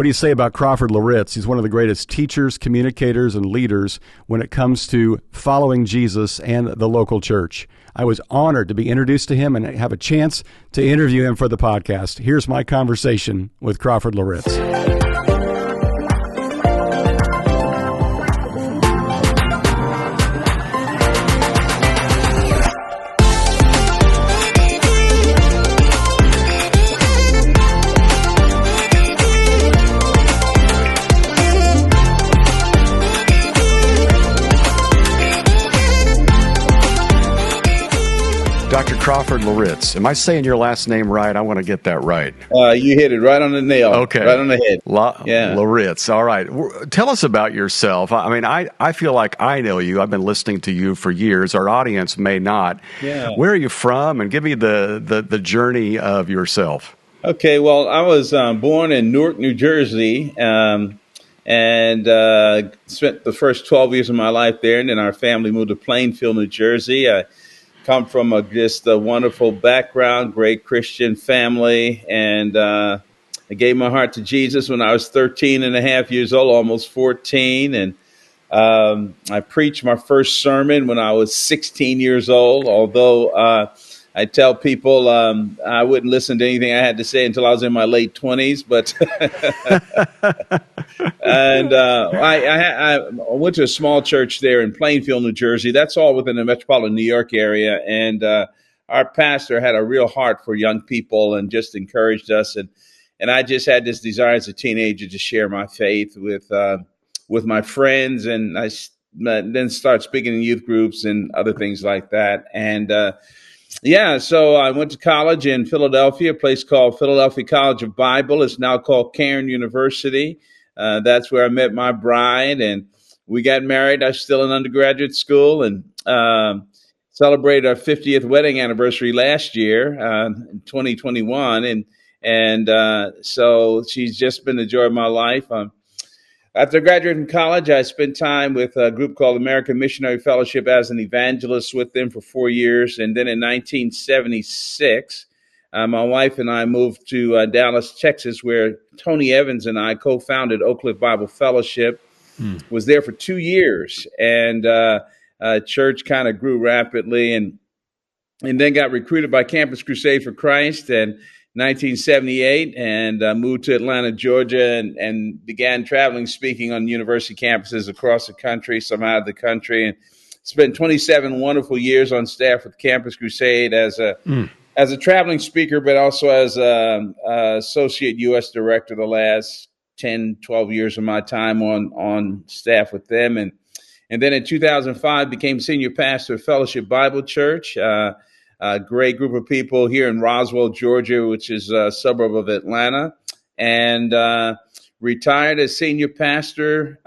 What do you say about Crawford Loritts? He's one of the greatest teachers, communicators, and leaders when it comes to following Jesus and the local church. I was honored to be introduced to him and have a chance to interview him for the podcast. Here's my conversation with Crawford Loritts. Dr. Crawford Loritts. Am I saying your last name right? I want to get that right. You hit it right on the nail. Okay. Right on the head. Loritts. All right. Tell us about yourself. I mean, I feel like I know you. I've been listening to you for years. Our audience may not. Yeah. Where are you from? And give me the journey of yourself. Okay. Well, I was born in Newark, New Jersey, and spent the first 12 years of my life there. And then our family moved to Plainfield, New Jersey. I come from just a wonderful background, great Christian family, and I gave my heart to Jesus when I was 13 and a half years old, almost 14, and I preached my first sermon when I was 16 years old, although I tell people I wouldn't listen to anything I had to say until I was in my late 20s, but and I went to a small church there in Plainfield, New Jersey. That's all within the metropolitan New York area, and our pastor had a real heart for young people and just encouraged us, and I just had this desire as a teenager to share my faith with my friends, and I then start speaking in youth groups and other things like that, and so I went to college in Philadelphia, a place called Philadelphia College of Bible. It's now called Cairn University. That's where I met my bride, and we got married. I was still in undergraduate school, and celebrated our 50th wedding anniversary last year, in 2021, and so she's just been the joy of my life. After graduating from college, I spent time with a group called American Missionary Fellowship as an evangelist with them for 4 years. And then in 1976, my wife and I moved to Dallas, Texas, where Tony Evans and I co-founded Oak Cliff Bible Fellowship. Was there for 2 years, and church kind of grew rapidly, and then got recruited by Campus Crusade for Christ and 1978, and moved to Atlanta, Georgia, and began traveling, speaking on university campuses across the country, some out of the country, and spent 27 wonderful years on staff with Campus Crusade as a traveling speaker, but also as associate U.S. director the last 10, 12 years of my time on staff with them, and then in 2005 became senior pastor of Fellowship Bible Church. A great group of people here in Roswell, Georgia, which is a suburb of Atlanta, and retired as senior pastor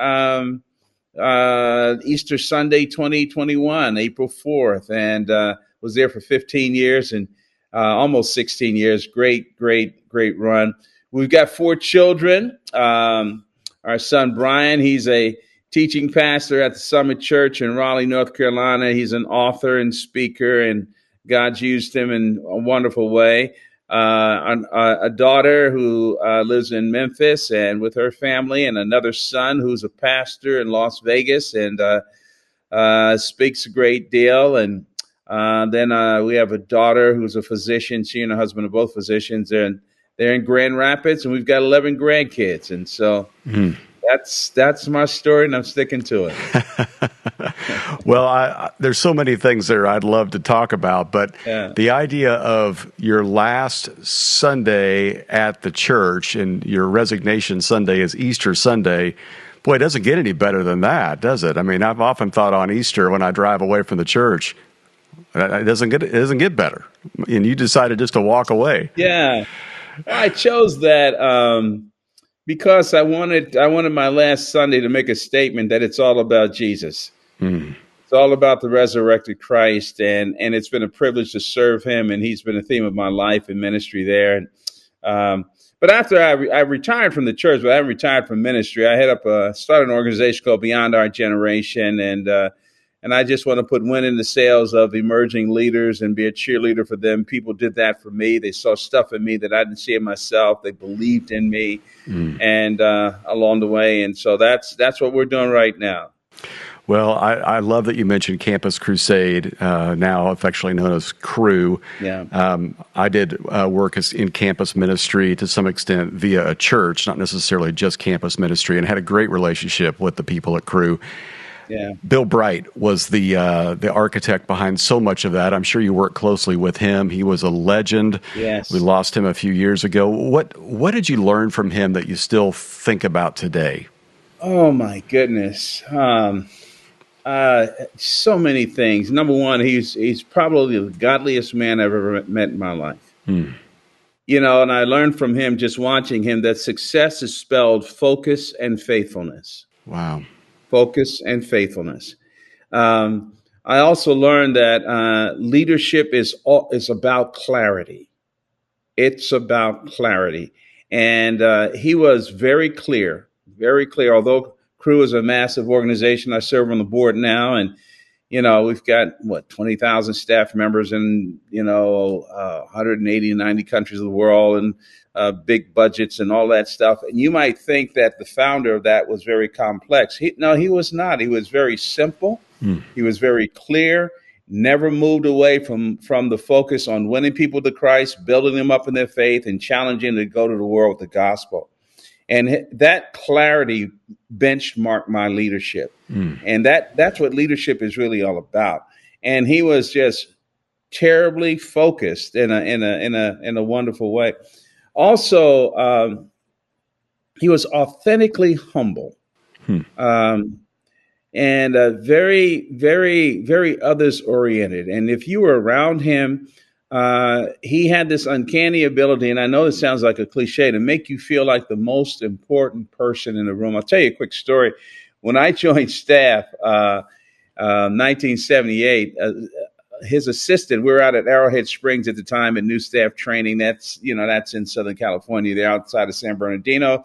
Easter Sunday 2021, April 4th, and was there for 15 years and almost 16 years. Great run. We've got 4 children. Our son, Brian, he's a teaching pastor at the Summit Church in Raleigh, North Carolina. He's an author and speaker, and God's used him in a wonderful way. A daughter who lives in Memphis and with her family, and another son who's a pastor in Las Vegas and speaks a great deal. And then we have a daughter who's a physician. She and her husband are both physicians. They're in Grand Rapids, and we've got 11 grandkids. And so that's my story, and I'm sticking to it. Well, there's so many things there I'd love to talk about, but the idea of your last Sunday at the church and your resignation Sunday is Easter Sunday, boy, it doesn't get any better than that, does it? I mean, I've often thought on Easter when I drive away from the church, it doesn't get better, and you decided just to walk away. Yeah, I chose that because I wanted my last Sunday to make a statement that it's all about Jesus. It's all about the resurrected Christ, and it's been a privilege to serve him, and he's been a theme of my life and ministry there. But after I retired from the church, but I haven't retired from ministry, I started an organization called Beyond Our Generation, and And I just want to put wind in the sails of emerging leaders and be a cheerleader for them. People did that for me. They saw stuff in me that I didn't see in myself. They believed in me, and along the way. And so that's what we're doing right now. Well, I love that you mentioned Campus Crusade, now affectionately known as Cru. Yeah. I did work in campus ministry to some extent via a church, not necessarily just campus ministry, and had a great relationship with the people at Cru. Yeah. Bill Bright was the architect behind so much of that. I'm sure you worked closely with him. He was a legend. Yes. We lost him a few years ago. What did you learn from him that you still think about today? Oh my goodness. So many things. Number one, he's probably the godliest man I've ever met in my life. And I learned from him, just watching him, that success is spelled focus and faithfulness. Wow. Focus and faithfulness. I also learned that leadership is about clarity. It's about clarity. And he was very clear, although Cru is a massive organization. I serve on the board now, and we've got 20,000 staff members in 180, 90 countries of the world, and big budgets and all that stuff. And you might think that the founder of that was very complex. He was not. He was very simple. He was very clear. Never moved away from the focus on winning people to Christ, building them up in their faith, and challenging them to go to the world with the gospel. And that clarity benchmarked my leadership. And that's what leadership is really all about. And he was just terribly focused in a wonderful way. Also, he was authentically humble. And very, very, very others oriented. And if you were around him, he had this uncanny ability, and I know this sounds like a cliche, to make you feel like the most important person in the room. I'll tell you a quick story. When I joined staff, 1978, his assistant, we were out at Arrowhead Springs at the time in new staff training. That's in Southern California. They're outside of San Bernardino.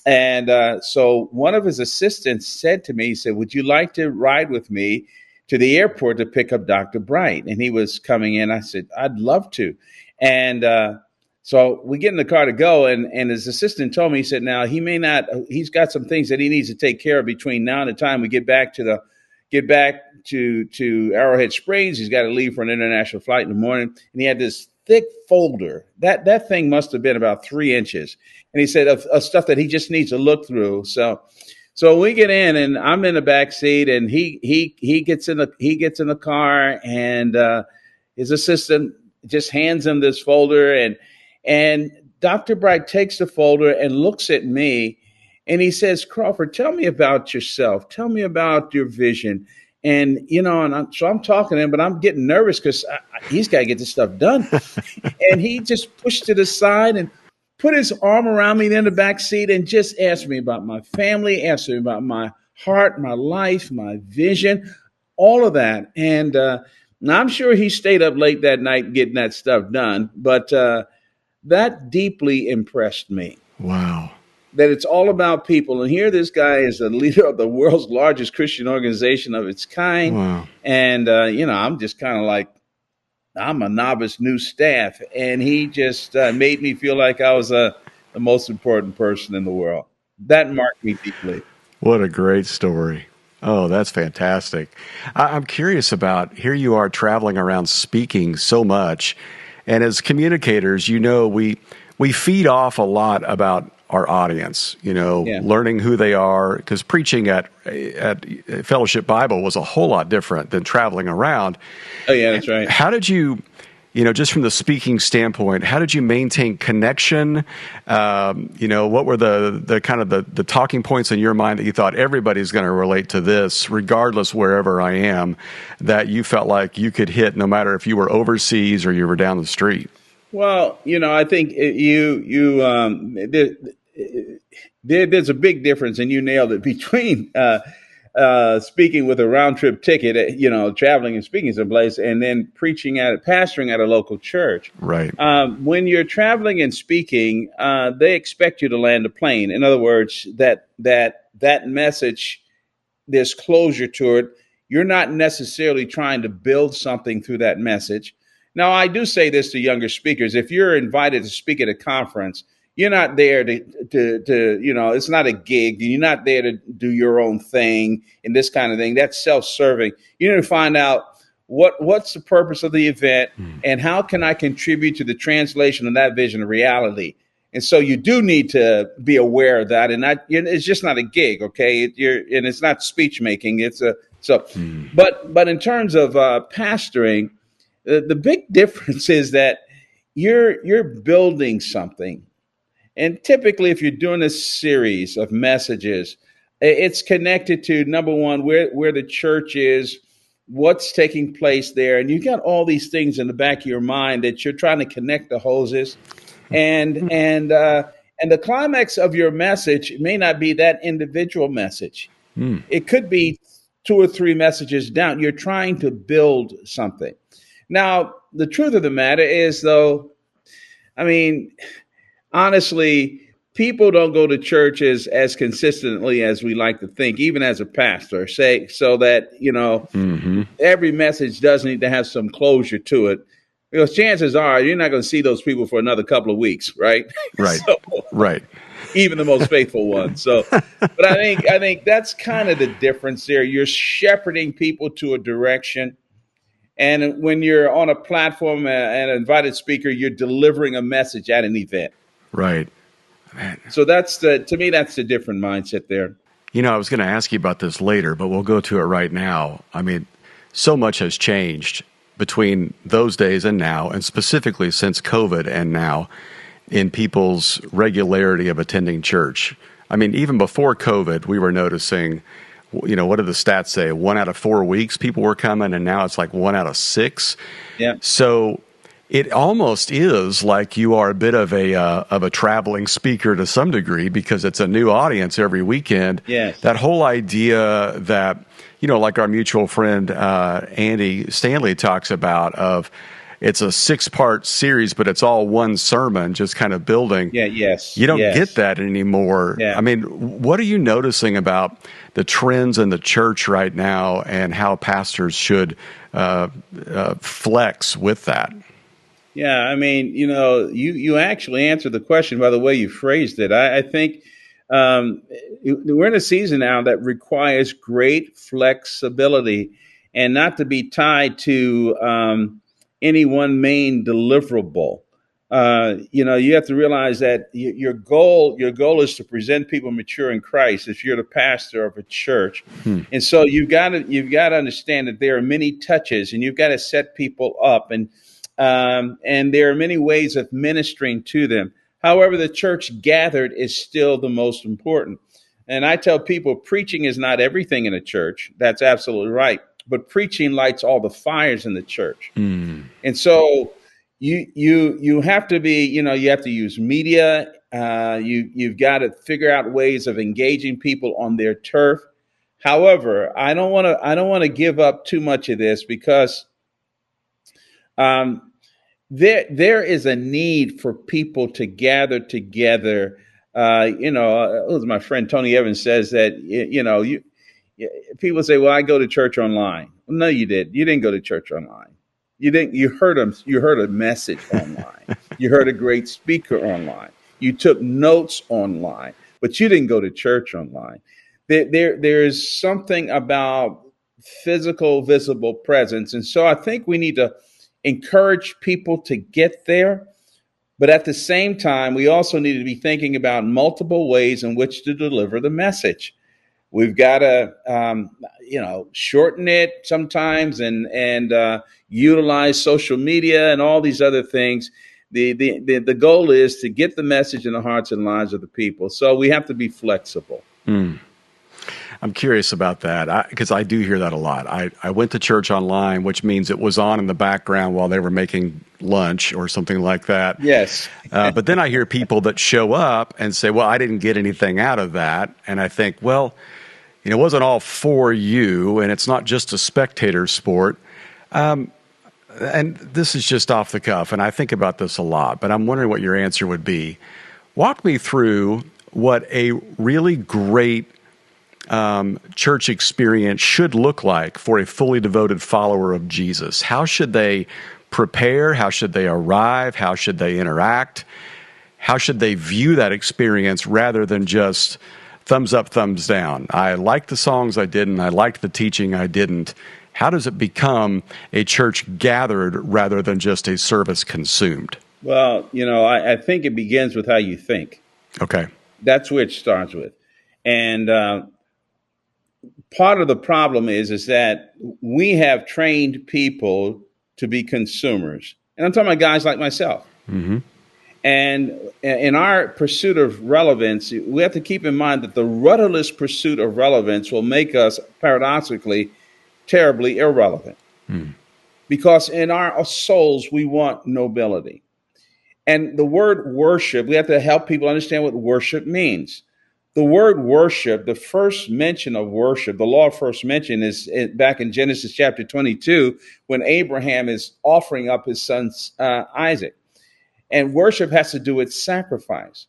And so one of his assistants said to me, he said, "Would you like to ride with me to the airport to pick up Dr. Bright?" And he was coming in. I said, "I'd love to." And so we get in the car to go. And his assistant told me, he said, "Now he may not, he's got some things that he needs to take care of between now and the time we get back to Arrowhead Springs. He's got to leave for an international flight in the morning." And he had this thick folder. That thing must have been about 3 inches. And he said of stuff that he just needs to look through. So we get in, and I'm in the back seat, and he gets in the car, and his assistant just hands him this folder, and Dr. Bright takes the folder and looks at me, and he says, "Crawford, tell me about yourself. Tell me about your vision." And, so I'm talking to him, but I'm getting nervous because he's got to get this stuff done. And he just pushed it aside and put his arm around me in the back seat and just asked me about my family, asked me about my heart, my life, my vision, all of that. And now I'm sure he stayed up late that night getting that stuff done, but that deeply impressed me. Wow. That it's all about people. And here this guy is the leader of the world's largest Christian organization of its kind. Wow. And, I'm just kind of like, I'm a novice new staff. And he just made me feel like I was the most important person in the world. That marked me deeply. What a great story. Oh, that's fantastic. I'm curious about, here you are traveling around speaking so much. And as communicators, we feed off a lot about our audience, learning who they are, because preaching at Fellowship Bible was a whole lot different than traveling around. Oh, yeah, that's right. How did you, just from the speaking standpoint, how did you maintain connection? What were the kind of the talking points in your mind that you thought everybody's going to relate to this, regardless wherever I am, that you felt like you could hit no matter if you were overseas or you were down the street? Well, I think there's a big difference, and you nailed it, between speaking with a round trip ticket, traveling and speaking someplace, and then pastoring at a local church. Right. When you're traveling and speaking, they expect you to land a plane. In other words, that message, there's closure to it. you're not necessarily trying to build something through that message. Now, I do say this to younger speakers. If you're invited to speak at a conference, you're not there to it's not a gig. You're not there to do your own thing and this kind of thing. That's self-serving. You need to find out what's the purpose of the event and how can I contribute to the translation of that vision of reality. And so you do need to be aware of that. And it's just not a gig, okay? And it's not speech making. But in terms of pastoring, the big difference is that you're building something. And typically, if you're doing a series of messages, it's connected to, number one, where the church is, what's taking place there. And you got all these things in the back of your mind that you're trying to connect the hoses. And the climax of your message may not be that individual message. It could be 2 or 3 messages down. You're trying to build something. Now, the truth of the matter is, though, I mean, honestly, people don't go to churches as consistently as we like to think, even as a pastor, so that, every message does need to have some closure to it. Because chances are you're not going to see those people for another couple of weeks, right? Right. Right. Even the most faithful ones. So, but I think that's kind of the difference there. You're shepherding people to a direction. And when you're on a platform and an invited speaker, you're delivering a message at an event. Right. Man. So to me, that's the different mindset there. I was going to ask you about this later, but we'll go to it right now. I mean, so much has changed between those days and now, and specifically since COVID and now, in people's regularity of attending church. I mean, even before COVID, we were noticing, what do the stats say? 1 out of 4 weeks people were coming, and now it's like 1 out of 6. Yeah. So it almost is like you are a bit of a traveling speaker to some degree, because it's a new audience every weekend. Yes. That whole idea that, like our mutual friend Andy Stanley talks about, of it's a 6-part series, but it's all one sermon, just kind of building. Yeah, yes. You don't get that anymore. Yeah. I mean, what are you noticing about the trends in the church right now and how pastors should flex with that? Yeah, I mean, you actually answered the question by the way you phrased it. I think we're in a season now that requires great flexibility and not to be tied to any one main deliverable. You have to realize that your goal is to present people mature in Christ if you're the pastor of a church. And so you've got to understand that there are many touches, and you've got to set people up, and there are many ways of ministering to them. However, the church gathered is still the most important. And I tell people, preaching is not everything in a church. That's absolutely right. But preaching lights all the fires in the church. And so you have to be, you have to use media. You've got to figure out ways of engaging people on their turf. However, I don't want to give up too much of this, because there is a need for people to gather together. My friend Tony Evans says that, people say, well, I go to church online. No, you did. You didn't go to church online. You didn't. You heard a message online. You heard a great speaker online. You took notes online, but you didn't go to church online. There is something about physical, visible presence. And so I think we need to encourage people to get there. But at the same time, we also need to be thinking about multiple ways in which to deliver the message. We've got to, shorten it sometimes and utilize social media and all these other things. The goal is to get the message in the hearts and lives of the people. So we have to be flexible. I'm curious about that, because I do hear that a lot. I went to church online, which means it was on in the background while they were making lunch or something like that. Yes. But then I hear people that show up and say, well, I didn't get anything out of that. And I think, well, it wasn't all for you, and it's not just a spectator sport. And this is just off the cuff, and I think about this a lot, but I'm wondering what your answer would be. Walk me through what a really great church experience should look like for a fully devoted follower of Jesus? How should they prepare? How should they arrive? How should they interact? How should they view that experience rather than just thumbs up, thumbs down? I liked the songs, I didn't. I liked the teaching, I didn't. How does it become a church gathered rather than just a service consumed? Well, I think it begins with how you think. Okay. That's where it starts with. And part of the problem is that we have trained people to be consumers. And I'm talking about guys like myself. Mm-hmm. And in our pursuit of relevance, we have to keep in mind that the rudderless pursuit of relevance will make us, paradoxically, terribly irrelevant. Because in our souls, we want nobility. And the word worship, we have to help people understand what worship means. The word worship, the first mention of worship, the Lord first mentioned is back in Genesis chapter 22, when Abraham is offering up his son Isaac. And worship has to do with sacrifice.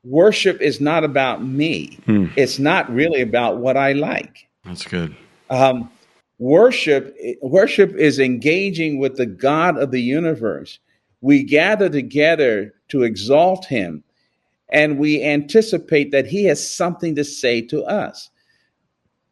Worship is not about me. It's not really about what I like. That's good. Worship is engaging with the God of the universe. We gather together to exalt him, and we anticipate that he has something to say to us.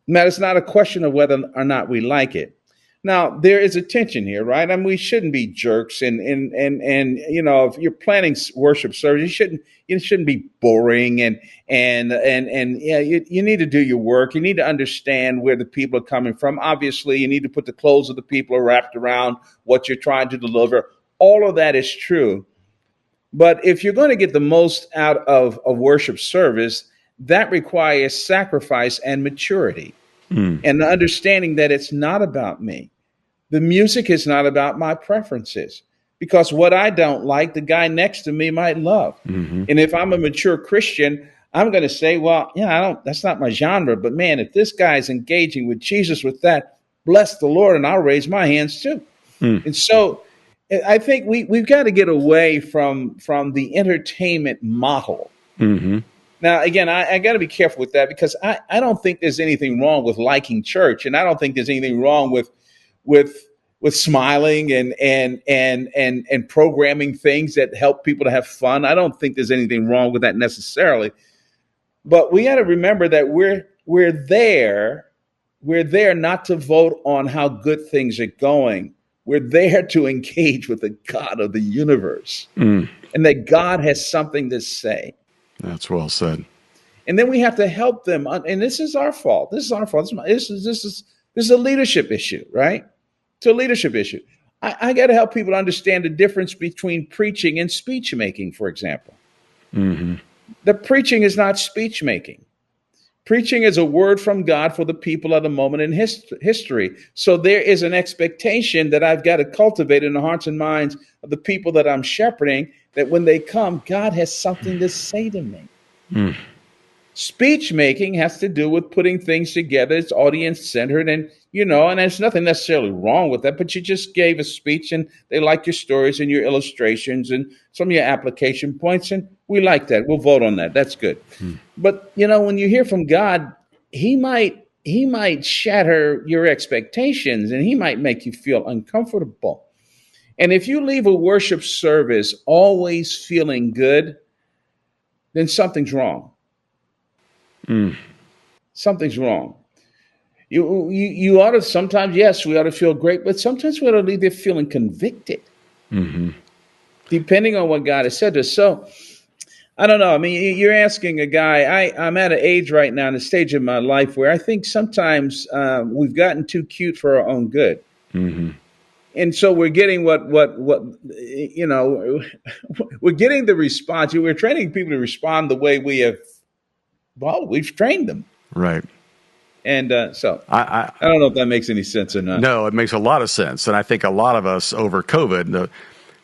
Now, it's not a question of whether or not we like it. Now, there is a tension here, right? I mean, we shouldn't be jerks, and if you're planning worship service, you shouldn't be boring, and you need to do your work. You need to understand where the people are coming from. Obviously, you need to put the clothes of the people wrapped around what you're trying to deliver. All of that is true. But if you're going to get the most out of a worship service, that requires sacrifice and maturity. And the understanding that it's not about me. The music is not about my preferences, because what I don't like, the guy next to me might love. And if I'm a mature Christian, I'm going to say, well, that's not my genre. But man, if this guy's engaging with Jesus with that, bless the Lord, and I'll raise my hands too. And so I think we've got to get away from the entertainment model. Now, again, I got to be careful with that, because I don't think there's anything wrong with liking church, and I don't think there's anything wrong with smiling and programming things that help people to have fun. I don't think there's anything wrong with that necessarily. But we got to remember that we're there not to vote on how good things are going. We're there to engage with the God of the universe, and that God has something to say. That's well said. And then we have to help them. And this is our fault. This is a leadership issue, right? It's a leadership issue. I got to help people understand the difference between preaching and speech making, for example. The preaching is not speech making. Preaching is a word from God for the people at a moment in history. So there is an expectation that I've got to cultivate in the hearts and minds of the people that I'm shepherding, that when they come, God has something to say to me. Speech making has to do with putting things together. It's audience centered, and there's nothing necessarily wrong with that, but you just gave a speech and they like your stories and your illustrations and some of your application points, and we like that. We'll vote on that. That's good. But when you hear from God, he might shatter your expectations, and he might make you feel uncomfortable. And if you leave a worship service always feeling good, then something's wrong. Something's wrong. You ought to sometimes, yes, we ought to feel great, but sometimes we ought to leave there feeling convicted, depending on what God has said to us. So I don't know. I mean, you're asking a guy, I'm at an age right now, in a stage of my life where I think sometimes we've gotten too cute for our own good. And so we're getting we're getting the response. We're training people to respond the way we've trained them. Right. And so I don't know if that makes any sense or not. No, it makes a lot of sense. And I think a lot of us over COVID,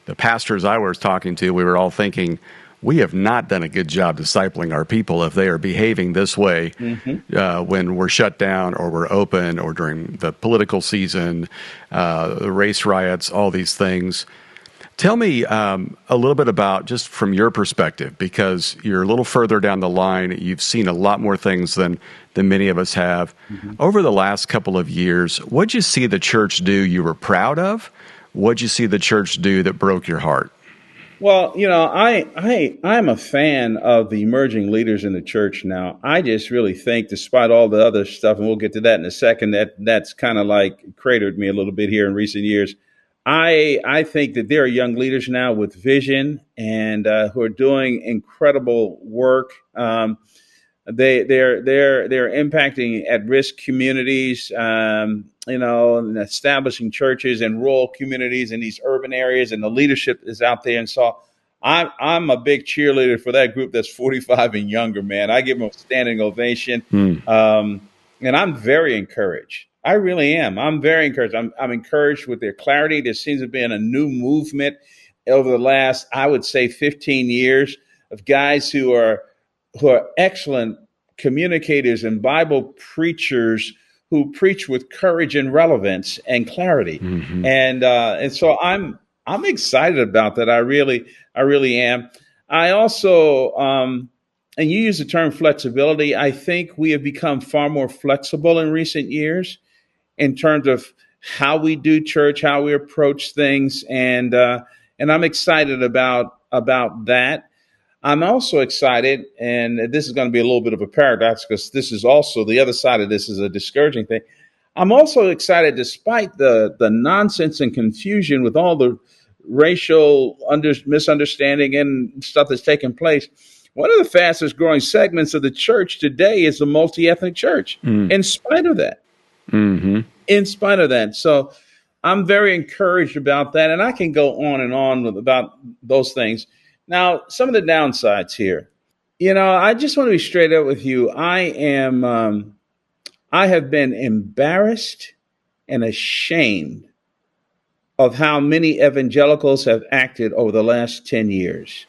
the pastors I was talking to, we were all thinking, we have not done a good job discipling our people if they are behaving this way when we're shut down or we're open or during the political season, the race riots, all these things. Tell me a little bit about, just from your perspective, because you're a little further down the line. You've seen a lot more things than many of us have. Mm-hmm. Over the last couple of years, what'd you see the church do you were proud of? What'd you see the church do that broke your heart? Well, I'm a fan of the emerging leaders in the church now. I just really think, despite all the other stuff, and we'll get to that in a second, that's kind of like cratered me a little bit here in recent years. I think that there are young leaders now with vision and who are doing incredible work. They're impacting at-risk communities, and establishing churches in rural communities in these urban areas, and the leadership is out there. And so I'm a big cheerleader for that group that's 45 and younger, man. I give them a standing ovation. And I'm very encouraged. I really am. I'm very encouraged. I'm encouraged with their clarity. There seems to be a new movement over the last, I would say, 15 years of guys who are excellent communicators and Bible preachers who preach with courage and relevance and clarity. Mm-hmm. And so I'm excited about that. I really am. I also, and you use the term flexibility. I think we have become far more flexible in recent years in terms of how we do church, how we approach things, and I'm excited about that. I'm also excited, and this is going to be a little bit of a paradox because this is also the other side of this is a discouraging thing. I'm also excited, despite the nonsense and confusion with all the racial misunderstanding and stuff that's taking place. One of the fastest growing segments of the church today is the multi-ethnic church, in spite of that. Mm-hmm. In spite of that. So I'm very encouraged about that. And I can go on and on about those things. Now, some of the downsides here. I just want to be straight up with you. I have been embarrassed and ashamed of how many evangelicals have acted over the last 10 years,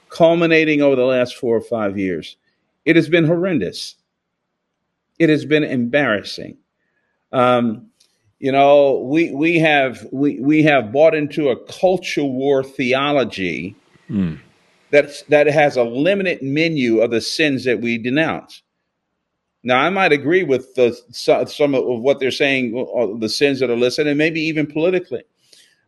culminating over the last 4 or 5 years. It has been horrendous. It has been embarrassing. We have bought into a culture war theology that has a limited menu of the sins that we denounce. Now, I might agree with some of what they're saying, the sins that are listed, and maybe even politically.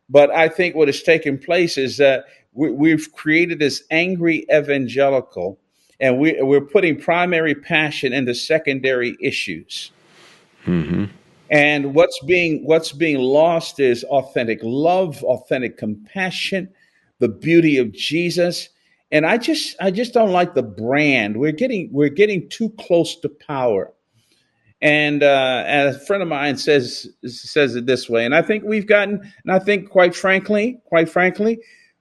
But I think what has taken place is that we've created this angry evangelical, and we're putting primary passion into secondary issues. Mm-hmm. And what's being lost is authentic love, authentic compassion, the beauty of Jesus. And I just don't like the brand. We're getting too close to power. And a friend of mine says it this way. And I think quite frankly,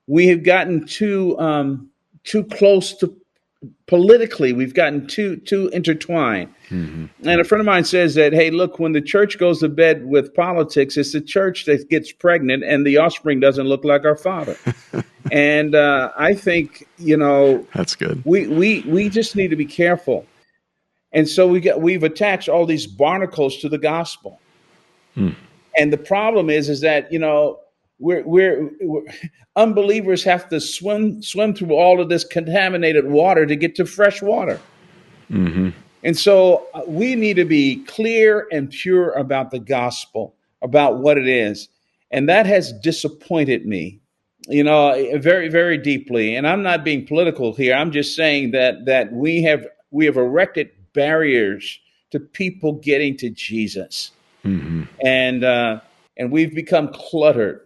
we have gotten too close to politically. We've gotten too intertwined. Mm-hmm. And a friend of mine says that, hey, look, when the church goes to bed with politics, it's the church that gets pregnant and the offspring doesn't look like our father. And I think, that's good. We just need to be careful. And so we've attached all these barnacles to the gospel. And the problem is that, we're unbelievers have to swim through all of this contaminated water to get to fresh water. Mm-hmm. And so we need to be clear and pure about the gospel, about what it is. And that has disappointed me, very, very deeply. And I'm not being political here. I'm just saying that we have erected barriers to people getting to Jesus. Mm-hmm. And we've become cluttered.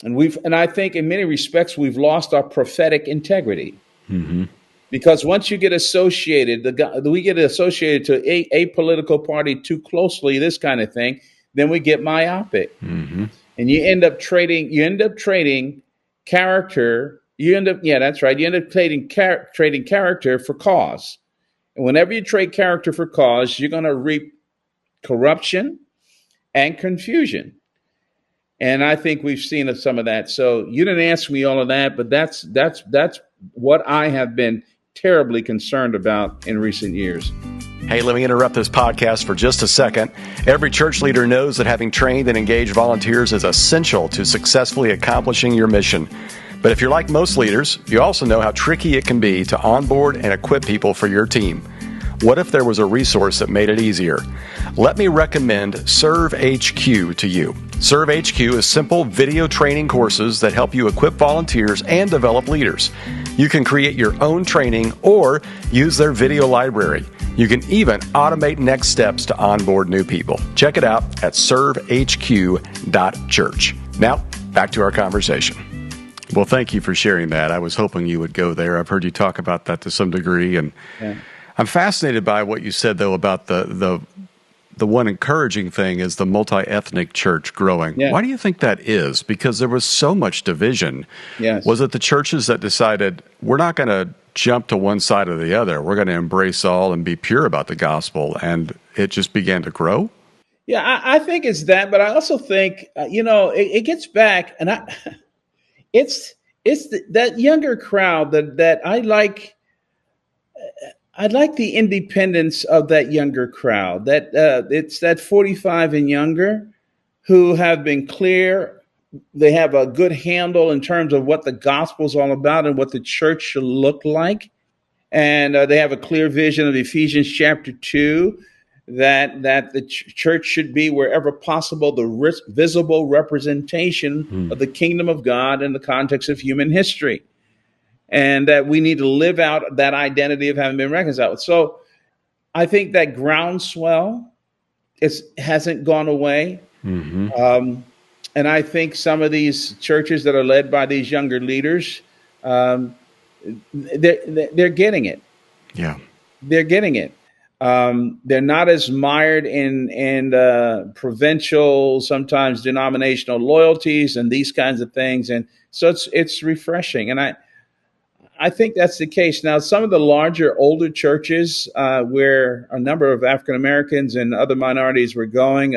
And I think in many respects, we've lost our prophetic integrity. Mm-hmm. Because once you get associated, we get associated to a political party too closely, this kind of thing, then we get myopic. Mm-hmm. And you end up trading character. You end up trading character for cause. And whenever you trade character for cause, you're going to reap corruption and confusion. And I think we've seen some of that. So you didn't ask me all of that, but that's what I have been terribly concerned about in recent years. Hey, let me interrupt this podcast for just a second. Every church leader knows that having trained and engaged volunteers is essential to successfully accomplishing your mission. But if you're like most leaders, you also know how tricky it can be to onboard and equip people for your team. What if there was a resource that made it easier? Let me recommend Serve HQ to you. Serve HQ is simple video training courses that help you equip volunteers and develop leaders. You can create your own training or use their video library. You can even automate next steps to onboard new people. Check it out at servehq.church. Now, back to our conversation. Well, thank you for sharing that. I was hoping you would go there. I've heard you talk about that to some degree, and I'm fascinated by what you said, though, about the one encouraging thing is the multi-ethnic church growing. Yeah. Why do you think that is? Because there was so much division. Yes. Was it the churches that decided, we're not going to jump to one side or the other, we're going to embrace all and be pure about the gospel, and it just began to grow? Yeah, I think it's that, but I also think, it gets back, and it's that younger crowd that I like. I like the independence of that younger crowd, that it's that 45 and younger who have been clear. They have a good handle in terms of what the gospel is all about and what the church should look like. And they have a clear vision of Ephesians chapter 2, that the church should be, wherever possible, the visible representation of the kingdom of God in the context of human history. And that we need to live out that identity of having been reconciled. So I think that groundswell hasn't gone away. Mm-hmm. And I think some of these churches that are led by these younger leaders, they're getting it. Yeah, they're getting it. They're not as mired in provincial, sometimes denominational loyalties and these kinds of things. And so it's refreshing. And I think that's the case. Now, some of the larger, older churches where a number of African Americans and other minorities were going,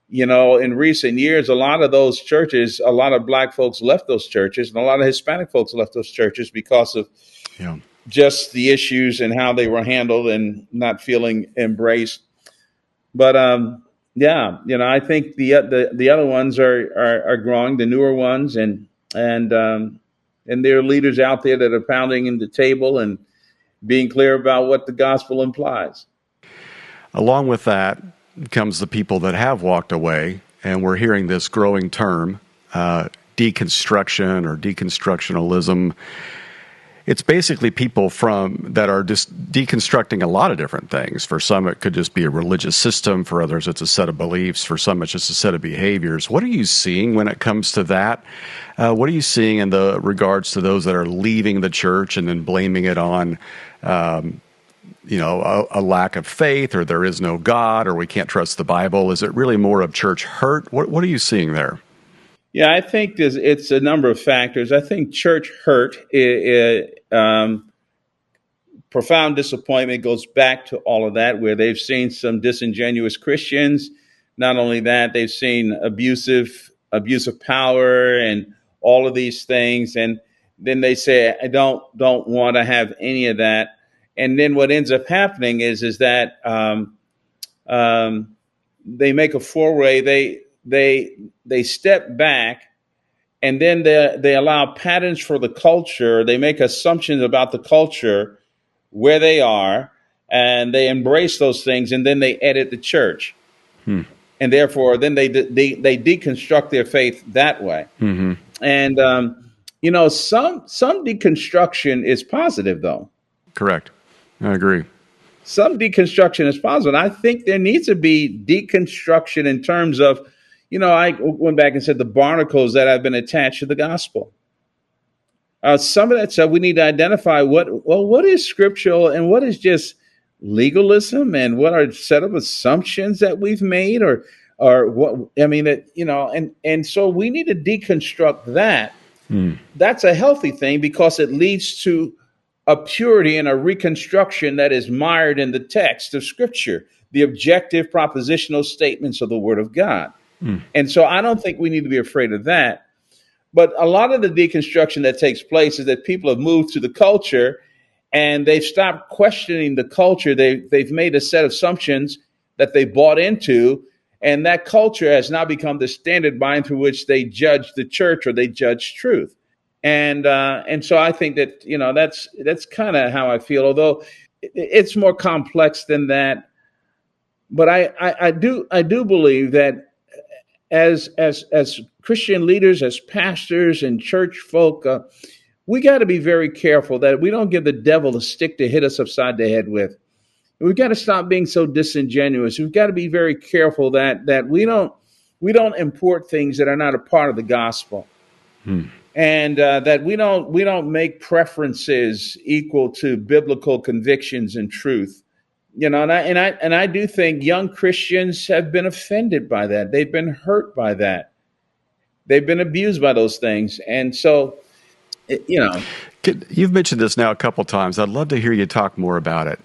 in recent years, a lot of those churches, a lot of Black folks left those churches, and a lot of Hispanic folks left those churches because of just the issues and how they were handled and not feeling embraced. But I think the other ones are growing, the newer ones, and there are leaders out there that are pounding in the table and being clear about what the gospel implies. Along with that comes the people that have walked away, and we're hearing this growing term, deconstruction or deconstructionalism. It's basically people that are just deconstructing a lot of different things. For some, it could just be a religious system. For others, it's a set of beliefs. For some, it's just a set of behaviors. What are you seeing when it comes to that? What are you seeing in the regards to those that are leaving the church and then blaming it on, a lack of faith, or there is no God, or we can't trust the Bible? Is it really more of church hurt? What are you seeing there? Yeah, I think it's a number of factors. I think church hurt, profound disappointment goes back to all of that, where they've seen some disingenuous Christians. Not only that, they've seen abusive power and all of these things. And then they say, I don't want to have any of that. And then what ends up happening is that they make a foray. They step back, and then they allow patterns for the culture. They make assumptions about the culture where they are, and they embrace those things, and then they edit the church. And therefore, then they deconstruct their faith that way. Mm-hmm. And some deconstruction is positive, though. Correct. I agree. Some deconstruction is positive. And I think there needs to be deconstruction in terms of, I went back and said the barnacles that have been attached to the gospel. Some of that stuff we need to identify what is scriptural and what is just legalism, and what are a set of assumptions that we've made, or what, and so we need to deconstruct that. That's a healthy thing, because it leads to a purity and a reconstruction that is mired in the text of Scripture, the objective propositional statements of the Word of God. And so I don't think we need to be afraid of that. But a lot of the deconstruction that takes place is that people have moved to the culture, and they've stopped questioning the culture. They've made a set of assumptions that they bought into, and that culture has now become the standard by through which they judge the church or they judge truth. And so I think that, that's kind of how I feel, although it's more complex than that. But I do believe that as Christian leaders, as pastors and church folk, we got to be very careful that we don't give the devil a stick to hit us upside the head with. We've got to stop being so disingenuous. We've got to be very careful that we don't import things that are not a part of the gospel, and that we don't make preferences equal to biblical convictions and truth. And I do think young Christians have been offended by that. They've been hurt by that. They've been abused by those things, and so. You've mentioned this now a couple times. I'd love to hear you talk more about it.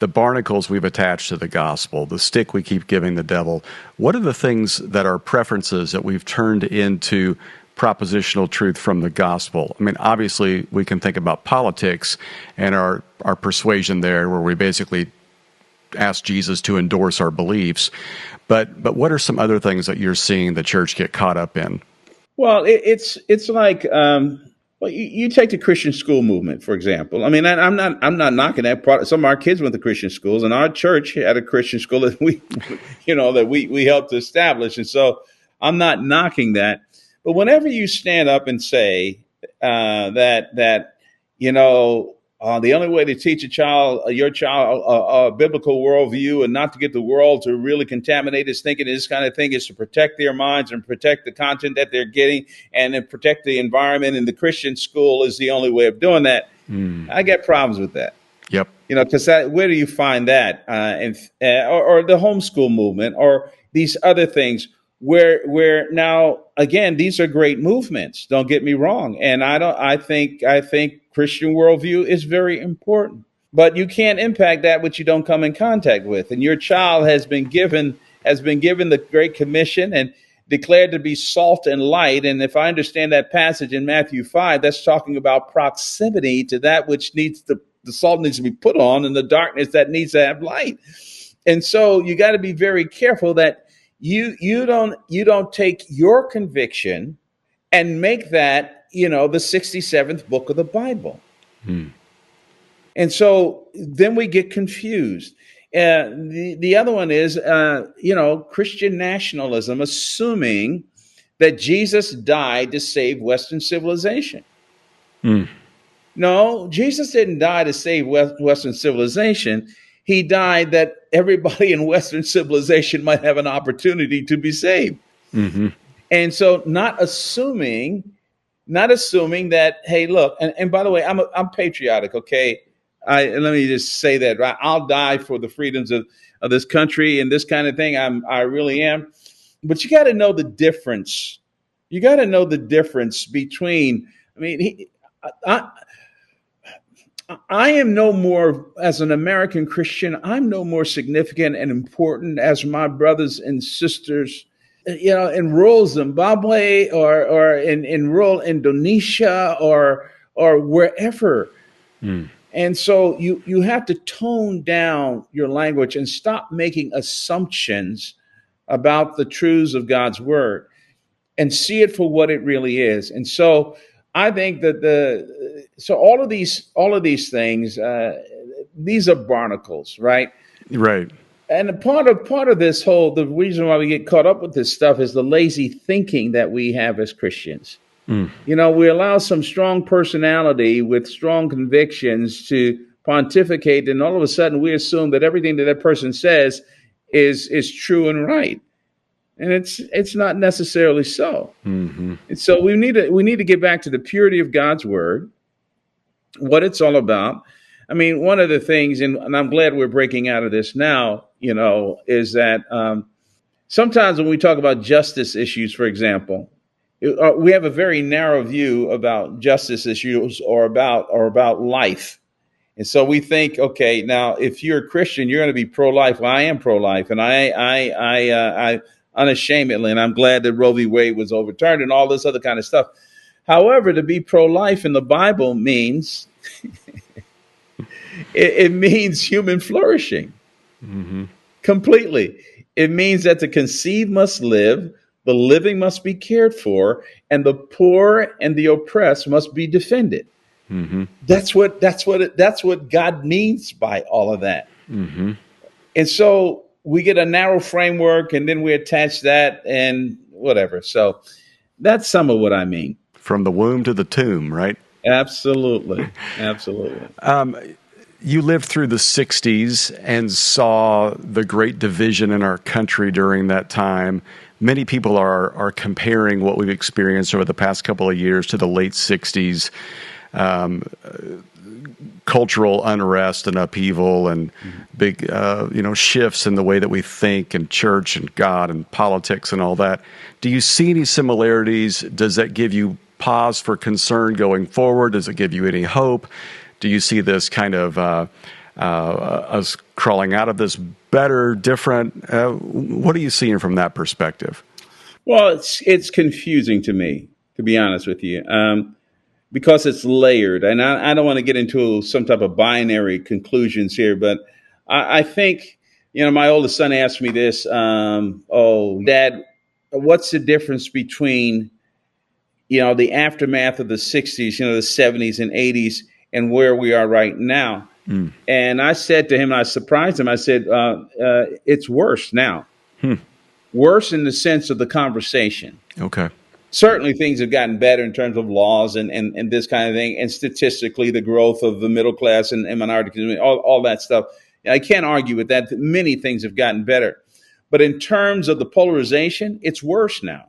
The barnacles we've attached to the gospel, the stick we keep giving the devil. What are the things that are preferences that we've turned into propositional truth from the gospel? I mean, obviously, we can think about politics and our persuasion there, where we basically ask Jesus to endorse our beliefs. But what are some other things that you're seeing the church get caught up in? Well, it's like you take the Christian school movement, for example. I mean, I'm not knocking that part. Some of our kids went to Christian schools, and our church had a Christian school that we helped to establish, and so I'm not knocking that. But whenever you stand up and say that the only way to teach your child a biblical worldview and not to get the world to really contaminate his thinking, this kind of thing, is to protect their minds and protect the content that they're getting and then protect the environment. And the Christian school is the only way of doing that. I get problems with that. Yep. Because where do you find that? Or the homeschool movement or these other things where now, again, these are great movements. Don't get me wrong. And I think Christian worldview is very important, but you can't impact that which you don't come in contact with. And your child has been given the Great Commission and declared to be salt and light. And if I understand that passage in Matthew 5, that's talking about proximity to that which the salt needs to be put on and the darkness that needs to have light. And so you got to be very careful that you don't take your conviction and make that, the 67th book of the Bible. And so then we get confused. The other one is, Christian nationalism, assuming that Jesus died to save Western civilization. No, Jesus didn't die to save Western civilization. He died that everybody in Western civilization might have an opportunity to be saved. And so not assuming that, hey, look, and by the way, I'm patriotic, okay? Let me just say that, right? I'll die for the freedoms of this country and this kind of thing. I really am. But you got to know the difference. You got to know the difference between, I am no more, as an American Christian, I'm no more significant and important as my brothers and sisters, in rural Zimbabwe or in rural Indonesia or wherever. And so you have to tone down your language and stop making assumptions about the truths of God's word and see it for what it really is. And so I think that all of these things, these are barnacles, right? Right. And part of this the reason why we get caught up with this stuff is the lazy thinking that we have as Christians. We allow some strong personality with strong convictions to pontificate, and all of a sudden we assume that everything that person says is true and right. And it's not necessarily so. And so we need to get back to the purity of God's word, what it's all about. I mean, one of the things, and I'm glad we're breaking out of this now, is that sometimes when we talk about justice issues, for example, we have a very narrow view about justice issues or about life. And so we think, okay, now if you're a Christian, you're going to be pro-life. Well, I am pro-life, and I unashamedly, and I'm glad that Roe v. Wade was overturned and all this other kind of stuff. However, to be pro-life in the Bible means It means human flourishing. Mm-hmm. Completely. It means that the conceived must live, the living must be cared for, and the poor and the oppressed must be defended. Mm-hmm. That's what God means by all of that. Mm-hmm. And so we get a narrow framework, and then we attach that and whatever. So that's some of what I mean. From the womb to the tomb, right? Absolutely. Absolutely. You lived through the 60s and saw the great division in our country during that time. Many people are comparing what we've experienced over the past couple of years to the late 60s. Cultural unrest and upheaval and big, shifts in the way that we think and church and God and politics and all that. Do you see any similarities? Does that give you pause for concern going forward? Does it give you any hope? Do you see this kind of us crawling out of this better, different? What are you seeing from that perspective? Well, it's confusing to me, to be honest with you, because it's layered, and I don't want to get into some type of binary conclusions here, but I think, my oldest son asked me this, oh, Dad, what's the difference between, the aftermath of the 60s, the 70s and 80s, and where we are right now? Mm. And I said to him, I surprised him, I said, it's worse now. Worse in the sense of the conversation. Okay. Certainly things have gotten better in terms of laws and this kind of thing. And statistically, the growth of the middle class and minority community, all that stuff. I can't argue with that. Many things have gotten better. But in terms of the polarization, it's worse now.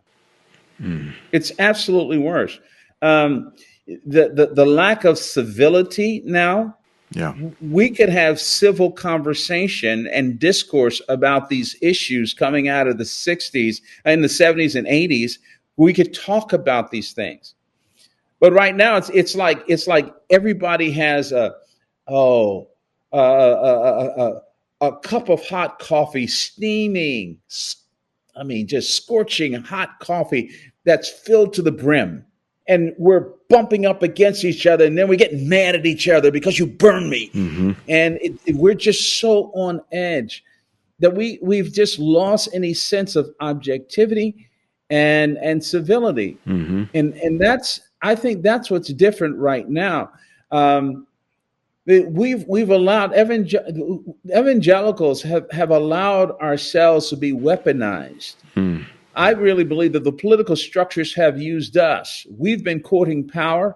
It's absolutely worse. The lack of civility now. Yeah. We could have civil conversation and discourse about these issues coming out of the 60s and the 70s and 80s. We could talk about these things. But right now it's like everybody has a cup of hot coffee steaming. I mean, just scorching hot coffee that's filled to the brim. And we're bumping up against each other, and then we get mad at each other because you burned me. Mm-hmm. And we're just so on edge that we've just lost any sense of objectivity and civility. Mm-hmm. And I think that's what's different right now. We've allowed evangelicals have allowed ourselves to be weaponized. I really believe that the political structures have used us. We've been courting power,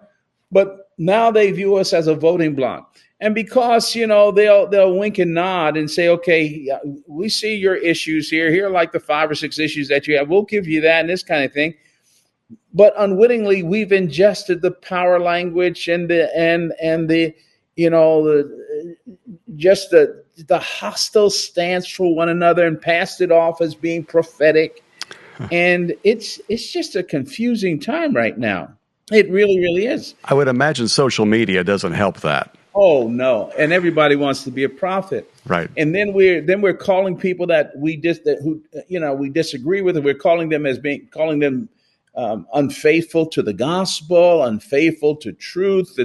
but now they view us as a voting bloc. And because, they'll wink and nod and say, okay, we see your issues here. Here are like the 5 or 6 issues that you have. We'll give you that and this kind of thing. But unwittingly, we've ingested the power language and the hostile stance for one another and passed it off as being prophetic. And it's just a confusing time right now. It really, really is. I would imagine social media doesn't help that. Oh no! And everybody wants to be a prophet, right? And then we're calling people that we disagree with, and we're calling them unfaithful to the gospel, unfaithful to truth,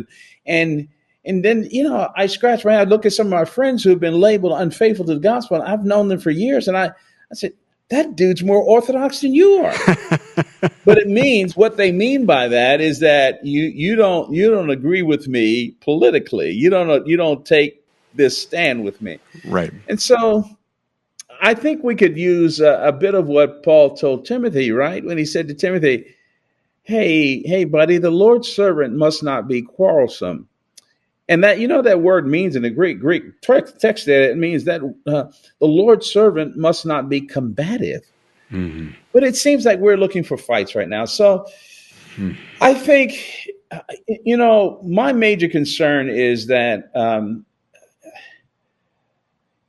and then I scratch my head, look at some of my friends who've been labeled unfaithful to the gospel. And I've known them for years, and I said, that dude's more orthodox than you are. But it means, what they mean by that is that you don't agree with me politically. You don't take this stand with me. Right. And so I think we could use a bit of what Paul told Timothy, right? When he said to Timothy, hey, buddy, the Lord's servant must not be quarrelsome. And that, that word means in the Greek text there, it means that the Lord's servant must not be combative. Mm-hmm. But it seems like we're looking for fights right now. So I think, my major concern is that,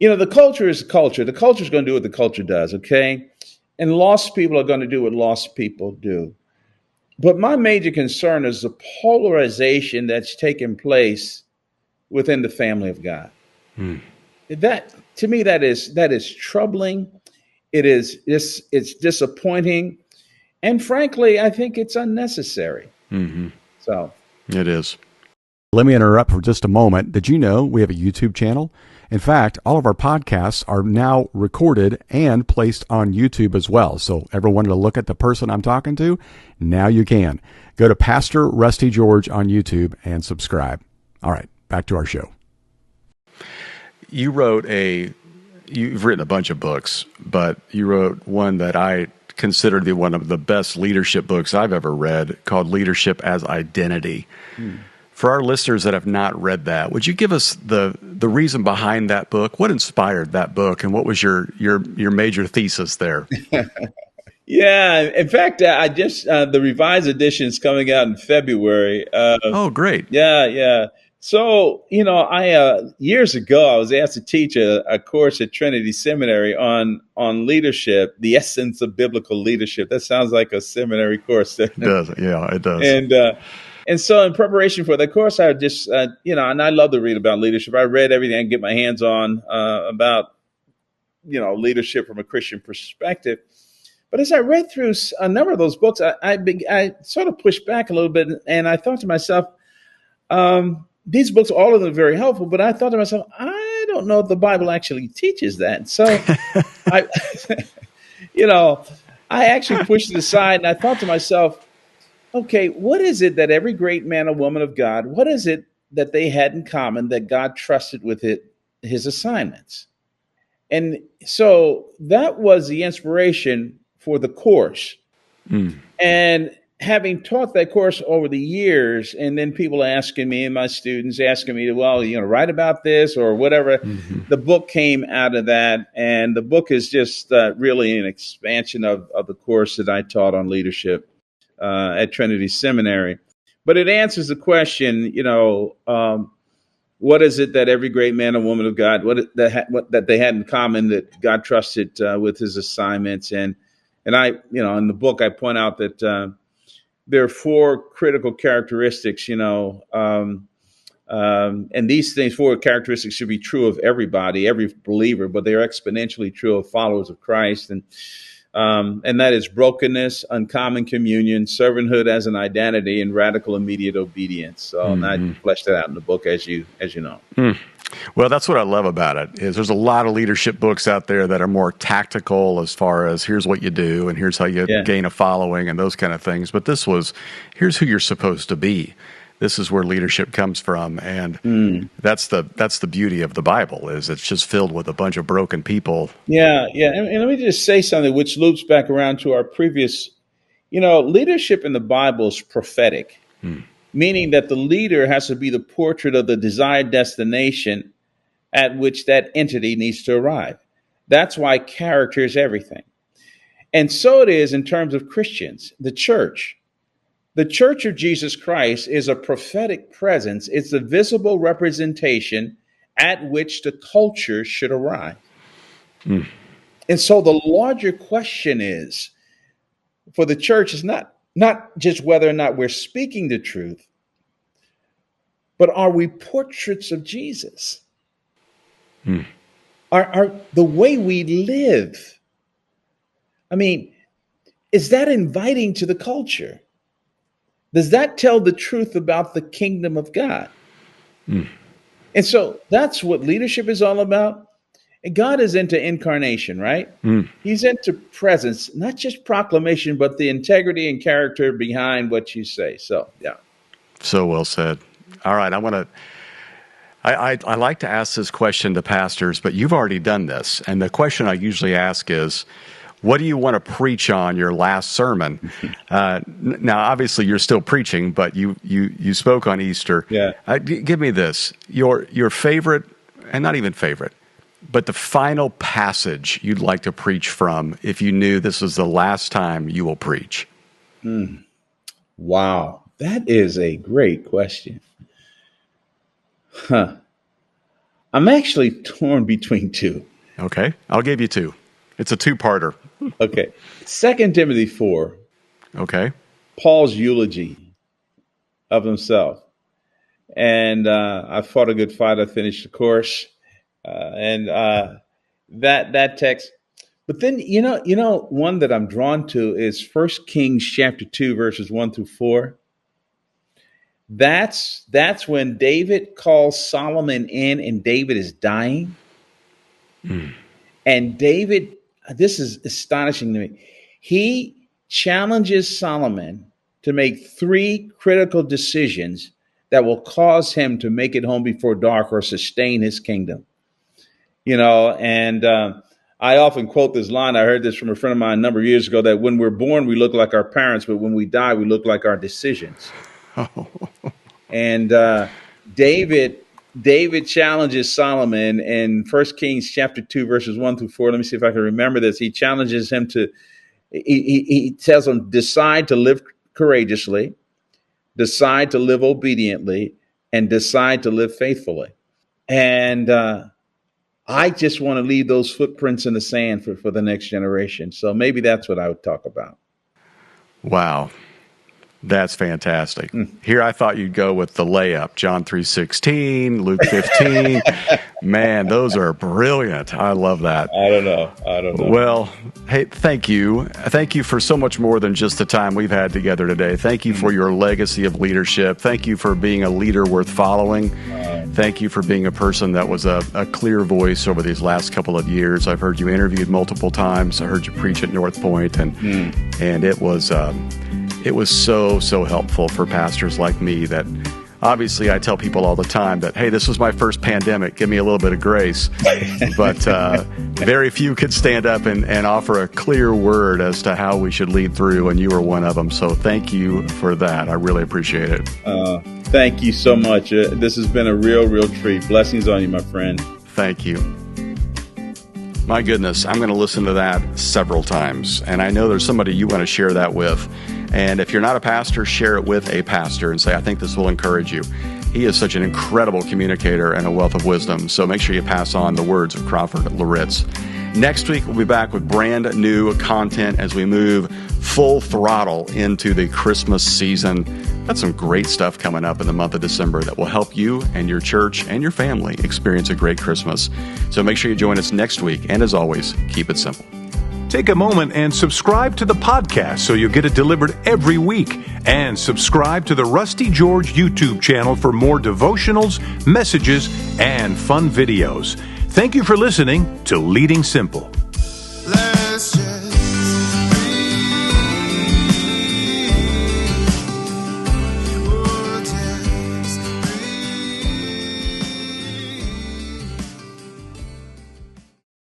the culture is culture. The culture is going to do what the culture does, okay? And lost people are going to do what lost people do. But my major concern is the polarization that's taken place within the family of God. That, to me, that is troubling. It's disappointing, and frankly, I think it's unnecessary. Mm-hmm. So it is. Let me interrupt for just a moment. Did you know we have a YouTube channel? In fact, all of our podcasts are now recorded and placed on YouTube as well. So ever wanted to look at the person I'm talking to? Now you can. Go to Pastor Rusty George on YouTube and subscribe. All right, back to our show. You've written a bunch of books, but you wrote one that I consider to be one of the best leadership books I've ever read, called Leadership as Identity. For our listeners that have not read that, would you give us the reason behind that book? What inspired that book, and what was your major thesis there? Yeah, in fact, I just the revised edition is coming out in February. Oh, great! Yeah. So, I years ago I was asked to teach a course at Trinity Seminary on leadership, the essence of biblical leadership. That sounds like a seminary course. It does. Yeah, it does. And so in preparation for the course, I just, and I love to read about leadership. I read everything I can get my hands on about, leadership from a Christian perspective. But as I read through a number of those books, I sort of pushed back a little bit, and I thought to myself, these books, all of them are very helpful, but I thought to myself, I don't know if the Bible actually teaches that. So I actually pushed it aside, and I thought to myself, okay, what is it that every great man or woman of God, what is it that they had in common that God trusted with his assignments? And so that was the inspiration for the course. And having taught that course over the years, and then people asking me and my students asking me, well, write about this or whatever, the book came out of that. And the book is just really an expansion of the course that I taught on leadership at Trinity Seminary. But it answers the question, what is it that every great man and woman of God, that they had in common that God trusted with his assignments? And I, in the book, I point out that there are four critical characteristics, and these four characteristics should be true of everybody, every believer, but they are exponentially true of followers of Christ. And that is brokenness, uncommon communion, servanthood as an identity, and radical immediate obedience. So and I fleshed that out in the book, as you know. Well, that's what I love about it. Is there's a lot of leadership books out there that are more tactical as far as here's what you do and here's how you gain a following and those kind of things. But this was here's who you're supposed to be. This is where leadership comes from, and that's the beauty of the Bible is it's just filled with a bunch of broken people. Yeah. And let me just say something which loops back around to our previous. Leadership in the Bible is prophetic, meaning that the leader has to be the portrait of the desired destination at which that entity needs to arrive. That's why character is everything, and so it is in terms of Christians, the church. The Church of Jesus Christ is a prophetic presence. It's a visible representation at which the culture should arrive. And so the larger question is, for the church, is not just whether or not we're speaking the truth, but are we portraits of Jesus? Are the way we live, is that inviting to the culture? Does that tell the truth about the kingdom of God? And so that's what leadership is all about. And God is into incarnation, right? He's into presence, not just proclamation, but the integrity and character behind what you say. So, yeah. So well said. All right. I like to ask this question to pastors, but you've already done this. And the question I usually ask is, what do you want to preach on your last sermon? Now, obviously, you're still preaching, but you spoke on Easter. Yeah. Give me this: your favorite, and not even favorite, but the final passage you'd like to preach from, if you knew this was the last time you will preach. Wow, that is a great question. I'm actually torn between two. Okay, I'll give you two. It's a two-parter. Okay. 2 Timothy 4. Okay. Paul's eulogy of himself. And I fought a good fight. I finished the course. And that text. But then, one that I'm drawn to is 1 Kings chapter 2, verses 1 through 4. That's when David calls Solomon in, and David is dying. And David, this is astonishing to me. He challenges Solomon to make 3 critical decisions that will cause him to make it home before dark or sustain his kingdom. And I often quote this line. I heard this from a friend of mine a number of years ago, that when we're born, we look like our parents, but when we die, we look like our decisions. And David challenges Solomon in 1 Kings chapter 2, verses 1 through 4. Let me see if I can remember this. He challenges him he tells him, decide to live courageously, decide to live obediently, and decide to live faithfully. And I just want to leave those footprints in the sand for the next generation. So maybe that's what I would talk about. Wow. That's fantastic. Here I thought you'd go with the layup, John 3:16, Luke 15. Man, those are brilliant. I love that. I don't know. Well, hey, thank you. Thank you for so much more than just the time we've had together today. Thank you for your legacy of leadership. Thank you for being a leader worth following. Thank you for being a person that was a clear voice over these last couple of years. I've heard you interviewed multiple times. I heard you preach at North Point, and it was so helpful for pastors like me. That obviously I tell people all the time that, hey, this was my first pandemic. Give me a little bit of grace. But very few could stand up and offer a clear word as to how we should lead through, and you were one of them. So thank you for that. I really appreciate it. Thank you so much. This has been a real treat. Blessings on you, my friend. Thank you. My goodness, I'm going to listen to that several times. And I know there's somebody you want to share that with. And if you're not a pastor, share it with a pastor and say, I think this will encourage you. He is such an incredible communicator and a wealth of wisdom. So make sure you pass on the words of Crawford Loritts. Next week, we'll be back with brand new content as we move full throttle into the Christmas season. Got some great stuff coming up in the month of December that will help you and your church and your family experience a great Christmas. So make sure you join us next week. And as always, keep it simple. Take a moment and subscribe to the podcast so you'll get it delivered every week. And subscribe to the Rusty George YouTube channel for more devotionals, messages, and fun videos. Thank you for listening to Leading Simple.